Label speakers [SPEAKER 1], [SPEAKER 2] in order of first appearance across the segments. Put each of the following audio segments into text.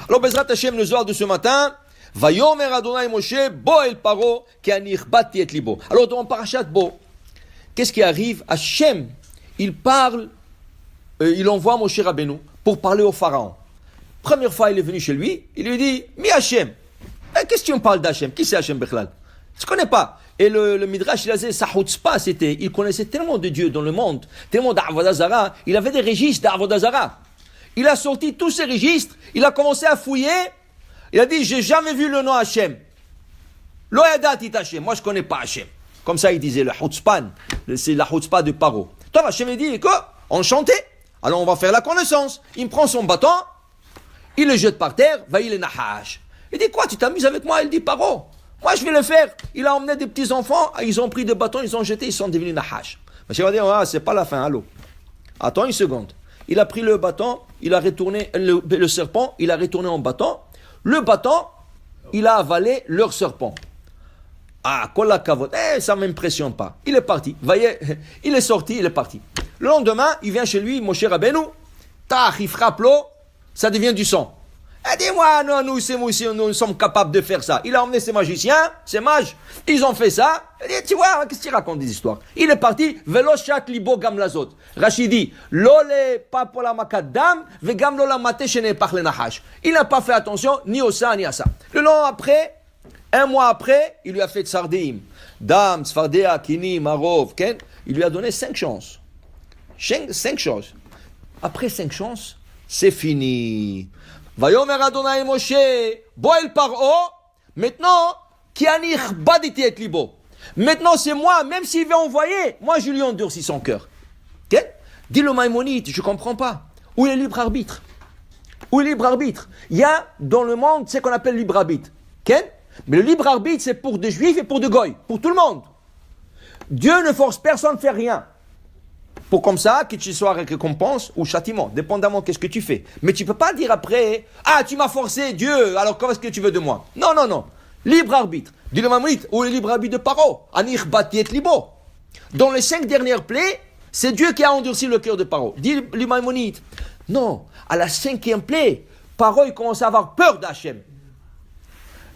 [SPEAKER 1] Alors, Bezrat Hashem, le soir de ce matin, Vayomer Adonai Moshe, Bo el Paro, ki ani ichbati et libo. Alors, dans Parashat Bo, qu'est-ce qui arrive? Hashem, il parle, il envoie Moshe Rabbeinu pour parler au Pharaon. Première fois, il est venu chez lui, il lui dit, Mi Hashem, qu'est-ce que tu me parles d'Hashem? Qui c'est Hashem Bechlal? Tu ne connais pas. Et le Midrash, il a dit, sa chutzpah, c'était, il connaissait tellement de Dieu dans le monde, tellement d'Avodah Zara, il avait des registres d'Avodah Zara. Il a sorti tous ces registres, il a commencé à fouiller, il a dit, j'ai jamais vu le nom Hashem. Lo yadati Hashem, moi je ne connais pas Hashem. Comme ça il disait, le chutzpan, c'est la chutzpah de Paro. Toi, Hashem, il dit, quoi? Enchanté. Alors on va faire la connaissance. Il me prend son bâton, il le jette par terre, va il est nahash. Il dit, quoi, tu t'amuses avec moi? Il dit, Paro. Moi, je vais le faire. Il a emmené des petits-enfants, ils ont pris des bâtons, ils ont jeté, ils sont devenus nahash. Monsieur va dire, ah, c'est pas la fin, allô. Attends une seconde. Il a pris le bâton, il a retourné, le serpent, il a retourné en bâton. Le bâton, il a avalé leur serpent. Ah, kola kavod. Ça ne m'impressionne pas. Il est parti. Voyez, il est sorti, il est parti. Le lendemain, il vient chez lui, Moshe Rabbeinu, il frappe l'eau, ça devient du sang. Dis-moi, nous sommes capables de faire ça. Il a emmené ses magiciens, ses mages, ils ont fait ça. Il dit, tu vois, qu'est-ce qu'il raconte des histoires? Il est parti, velo shak libo gam lazot. Rachid dit, lole pa pola makadam, ve gam lola mate shene parle nahash. Il n'a pas fait attention, ni au ça, ni à ça. Le long après, un mois après, il lui a fait tsardim. Dam, Sfardea, Kini, Marov, Ken. Il lui a donné 5 chances. 5 chances. Après 5 chances, c'est fini. Vayomer Adonai Moshe, Bo el Paro, maintenant, ki ani ichbaditi et libo. Maintenant, c'est moi, même s'il veut envoyer, moi je lui endurcis son cœur. Okay? Dis le Maïmonide, je ne comprends pas. Où est le libre arbitre? Où est le libre arbitre? Il y a dans le monde ce qu'on appelle libre arbitre. Okay? Mais le libre arbitre, c'est pour des juifs et pour des goy, pour tout le monde. Dieu ne force personne à faire rien. Pour comme ça, que tu sois récompense ou châtiment, dépendamment qu'est-ce que tu fais. Mais tu ne peux pas dire après, ah, tu m'as forcé, Dieu, alors qu'est-ce que tu veux de moi? Non, non, non. Libre arbitre. Dis le Mamonite, où est le libre arbitre de Paro? Anir batiet libo. Dans les 5 dernières plaies, c'est Dieu qui a endurci le cœur de Paro. Dis le Mamonite, non, à la 5e plaie, Paro, il commence à avoir peur d'Hachem.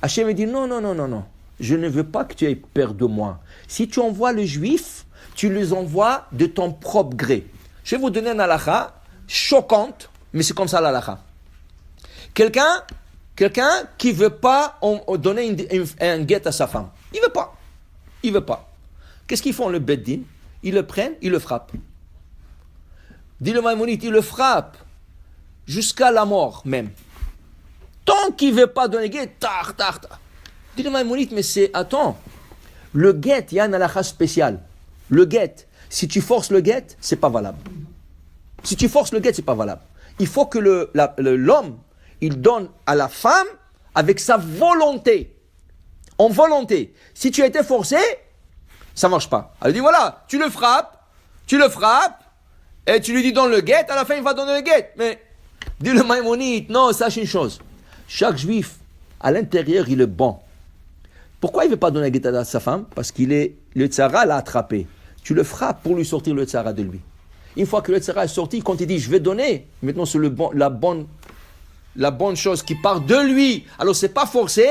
[SPEAKER 1] Hachem, il dit, non, non, non, non, non. Je ne veux pas que tu aies peur de moi. Si tu envoies les Juifs, tu les envoies de ton propre gré. Je vais vous donner une halakha choquante, mais c'est comme ça l'halakha. Quelqu'un qui ne veut pas donner un guet à sa femme. Il ne veut pas. Qu'est-ce qu'ils font le beddin? Ils le prennent, ils le frappent. Dit le Maïmonide, ils le frappent jusqu'à la mort même. Tant qu'il ne veut pas donner guet, tar. Dit le Maïmonide, mais c'est, attends, le guet, il y a une halakha spéciale. Le guet, si tu forces le guet, c'est pas valable. Si tu forces le guet, c'est pas valable. Il faut que l'homme, il donne à la femme avec sa volonté. En volonté. Si tu as été forcé, ça marche pas. Elle dit voilà, tu le frappes, et tu lui dis donne le guet, à la fin il va donner le guet. Mais, dit le Maïmonide, non, sache une chose. Chaque juif, à l'intérieur, il est bon. Pourquoi il ne veut pas donner le guet à sa femme? Parce le tzara l'a attrapé. Tu le frappes pour lui sortir le tzara de lui. Une fois que le tzara est sorti, quand il dit je vais donner, maintenant c'est la bonne chose qui part de lui. Alors c'est pas forcé,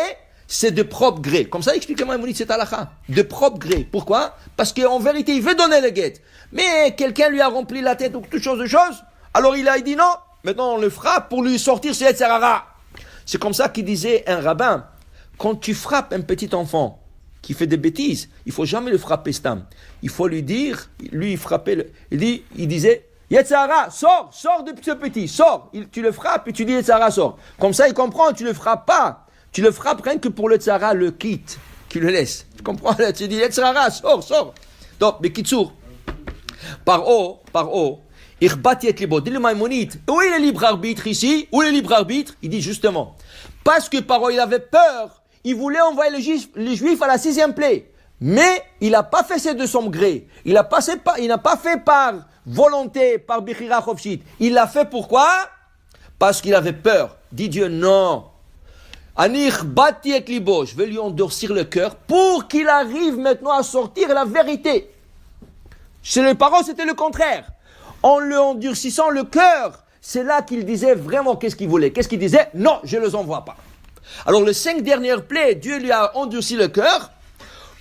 [SPEAKER 1] c'est de propre gré. Comme ça explique le Maïmonide cette halakha. De propre gré. Pourquoi? Parce qu'en vérité il veut donner le guet. Mais quelqu'un lui a rempli la tête ou toutes choses de choses. Alors il a dit non. Maintenant on le frappe pour lui sortir ce tzara. C'est comme ça qu'il disait un rabbin. Quand tu frappes un petit enfant qui fait des bêtises, il ne faut jamais le frapper stam. Il faut lui dire, lui il frappait, il disait, Yetzara, sors de ce petit, sors. Tu le frappes et tu dis Yetzara, sors. Comme ça il comprend, tu ne le frappes pas. Tu le frappes rien que pour le tzara, le quitte, tu le laisses. Tu comprends? Tu dis Yetzara, sors. Donc, mais kitsour, par haut, Irbati et libo. Dis le Maïmonide, où est le libre arbitre ici? Où est le libre arbitre? Il dit justement, parce que par haut il avait peur. Il voulait envoyer les Juifs à la 6e plaie. Mais il n'a pas fait ça de son gré. Il n'a pas fait par volonté, par Bechira Chofshit. Il l'a fait pourquoi? Parce qu'il avait peur. Dit Dieu, non. Anir bati et libo. Je vais lui endurcir le cœur pour qu'il arrive maintenant à sortir la vérité. Chez les parents, c'était le contraire. En lui endurcissant le cœur, c'est là qu'il disait vraiment qu'est-ce qu'il voulait. Qu'est-ce qu'il disait? Non, je ne les envoie pas. Alors les 5 dernières plaies, Dieu lui a endurci le cœur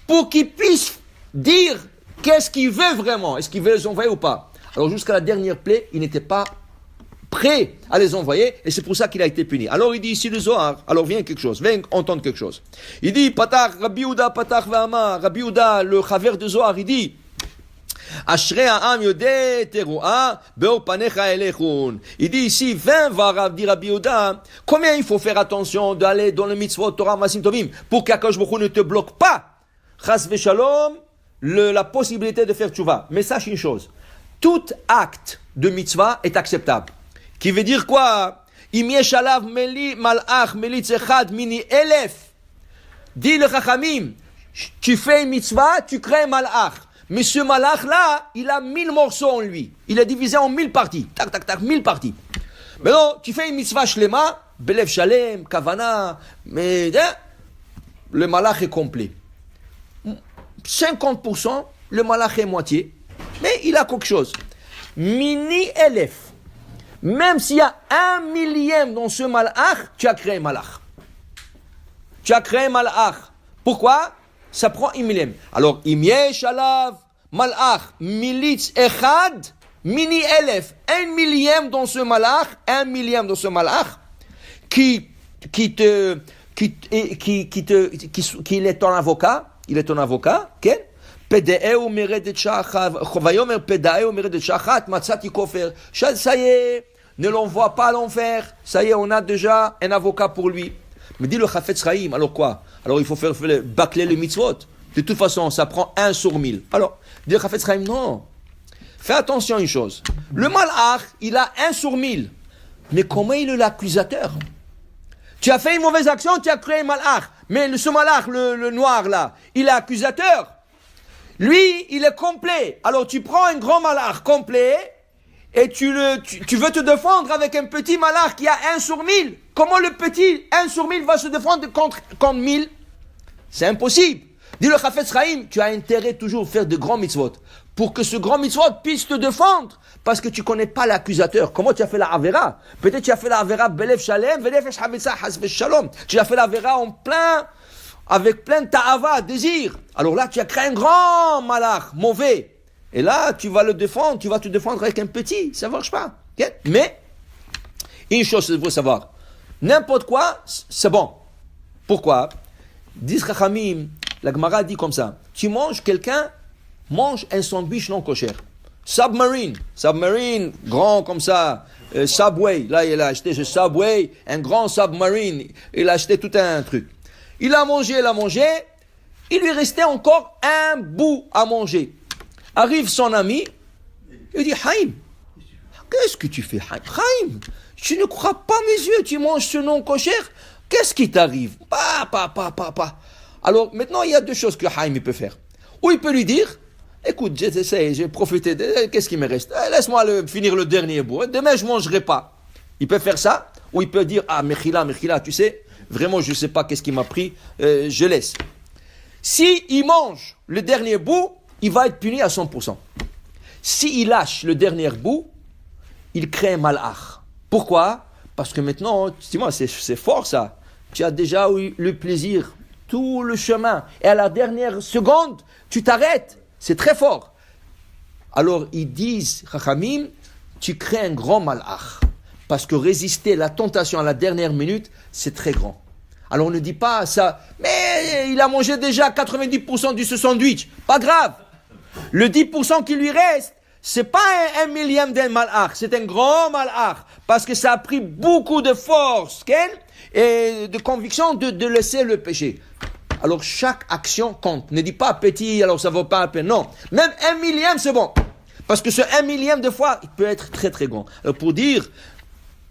[SPEAKER 1] pour qu'il puisse dire qu'est-ce qu'il veut vraiment. Est-ce qu'il veut les envoyer ou pas? Alors jusqu'à la dernière plaie, il n'était pas prêt à les envoyer, et c'est pour ça qu'il a été puni. Alors il dit ici le Zohar, alors viens quelque chose, viens entendre quelque chose. Il dit, Patach, Rabbi Yehuda, Patach Vama, Rabbi Yehuda, le chaver de Zohar, il dit, Ashrei ha'am yodeh teruah be'or panecha elechun. Il dit ici, 20 va dire Rabbi Yehuda, combien il faut faire attention d'aller dans le mitzvot Torah Masim Tovim pour qu'Akadosh Baruch Hu ne te bloque pas, chas v'shalom, la possibilité de faire tchouva. Mais sache une chose, tout acte de mitzvah est acceptable. Qui veut dire quoi? Im yesh alav meli malach melitz echad mini elef. Dit le Chachamim, tu fais une mitzvah, tu crées un malach. Mais ce malach là, il a 1000 morceaux en lui. Il est divisé en 1000 parties. Tac, tac, tac, 1000 parties. Mais non, tu fais une mitzvah shlema, belev shalem, kavana, mais le malach est complet. 50%, le malach est moitié. Mais il a quelque chose. Mini elef. Même s'il y a 1 millième dans ce malach, tu as créé un malach. Tu as créé un malach. Pourquoi? Ça prend 1 millième. Alors, im yesh alav malach militz echad mini elef. 1 millième dans ce malach, 1 millième dans ce malach, qui est ton avocat. Il est ton avocat, ok? PDE מרדת שחת, ויאמר PDE ומרדת שחת, מצאתי כופר. Ça y est, ne l'envoie pas à l'enfer. Ça y est, on a déjà un avocat pour lui. Mais dit le Chafetz Chaim, alors quoi? Alors il faut faire bâcler le mitzvot. De toute façon, ça prend 1 sur 1000. Alors, dit le Chafetz Chaim, non. Fais attention à une chose. Le malach, il a 1 sur 1000. Mais comment il est l'accusateur? Tu as fait une mauvaise action, tu as créé un malach. Mais ce malach, le noir là, il est accusateur. Lui, il est complet. Alors tu prends un grand malach complet et tu veux te défendre avec un petit malach qui a 1 sur 1000. Comment le petit 1 sur 1000 va se défendre contre 1000? C'est impossible. Dis le Chafetz Chaim, tu as intérêt toujours à faire de grands mitzvot pour que ce grand mitzvot puisse te défendre. Parce que tu ne connais pas l'accusateur. Comment tu as fait la Avera? Peut-être tu as fait la Avera Belev Shalem, Velef Shabetza Hasve Shalom. Tu as fait la Avera en plein, avec plein de ta'ava, désir. Alors là, tu as créé un grand malach, mauvais. Et là, tu vas le défendre, tu vas te défendre avec un petit. Ça ne marche pas. Okay? Mais, une chose, il faut savoir. N'importe quoi, c'est bon. Pourquoi? Dis Chachamim, la Gemara dit comme ça. Quelqu'un mange un sandwich non kosher. Submarine, grand comme ça, Subway, là il a acheté ce Subway, un grand submarine, il a acheté tout un truc. Il a mangé, il lui restait encore un bout à manger. Arrive son ami, il dit, Haïm, qu'est-ce que tu fais, Haïm? Tu ne crois pas mes yeux, tu manges ce non kosher, qu'est-ce qui t'arrive? Pas. Alors maintenant il y a 2 choses que Haïm peut faire. Ou il peut lui dire, écoute, j'ai profité qu'est-ce qui me reste? Laisse-moi finir le dernier bout. Demain, je ne mangerai pas. Il peut faire ça, ou il peut dire, Mechila, tu sais, vraiment, je ne sais pas qu'est-ce qui m'a pris, je laisse. Si il mange le dernier bout, il va être puni à 100%. S'il lâche le dernier bout, il crée un malach. Pourquoi? Parce que maintenant, dis-moi, c'est fort ça. Tu as déjà eu le plaisir, tout le chemin, et à la dernière seconde, tu t'arrêtes. C'est très fort. Alors, ils disent, Chachamim, tu crées un grand malach. Parce que résister à la tentation à la dernière minute, c'est très grand. Alors, on ne dit pas ça, mais il a mangé déjà 90% de ce sandwich. Pas grave. Le 10% qui lui reste, c'est pas un millième d'un malach, c'est un grand malach. Parce que ça a pris beaucoup de force, et de conviction de laisser le péché. Alors chaque action compte. Ne dis pas petit, alors ça ne vaut pas la peine. Non, même 1 millième c'est bon. Parce que ce 1 millième de fois, il peut être très très grand. Alors pour dire,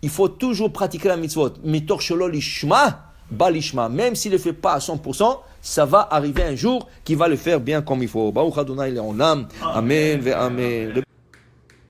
[SPEAKER 1] il faut toujours pratiquer la mitzvot. Mitor shelo lishma, balishma. Même s'il ne le fait pas à 100%, ça va arriver un jour qu'il va le faire bien comme il faut. Baruch Adonai le'olam. Amen ve amen.